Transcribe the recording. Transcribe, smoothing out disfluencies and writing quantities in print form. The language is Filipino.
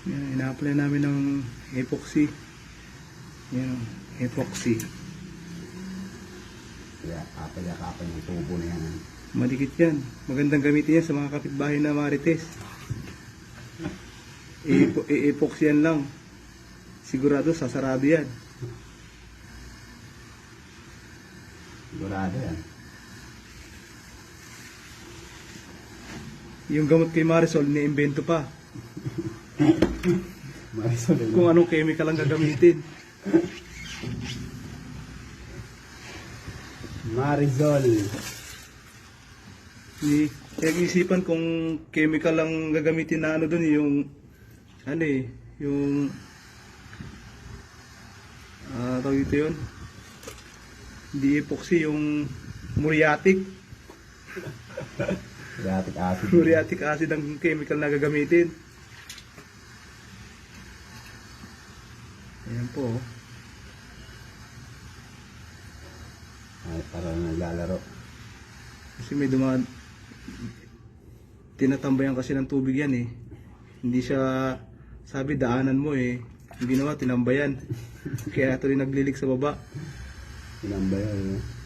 Yan, ina-apply namin ng epoxy. Yan, epoxy. Kaya kapal-kapal yung tubo na yan. Madikit yan. Magandang gamitin yan sa mga kapitbahay na marites. I-epoxy yan lang. Sigurado sasarado yan. Sigurado yan. Yung gamot kay Marisol, ni-invento pa. Marisol. Kung anong chemical ang gagamitin. Marisol. Nag-isipan kung chemical ang gagamitin na ano doon, yung ano eh, yung tawag ito yun, hindi epoxy, yung muriatic. Muriatic acid. Muriatic acid ang chemical na gagamitin. Ayan po. Ay, parang naglalaro. Kasi may dumaan, tinatambayan kasi ng tubig yan eh. Hindi siya, sabi daanan mo eh. Hindi naman, tinambayan. Kaya ito rin naglilig sa baba. Tinambayan.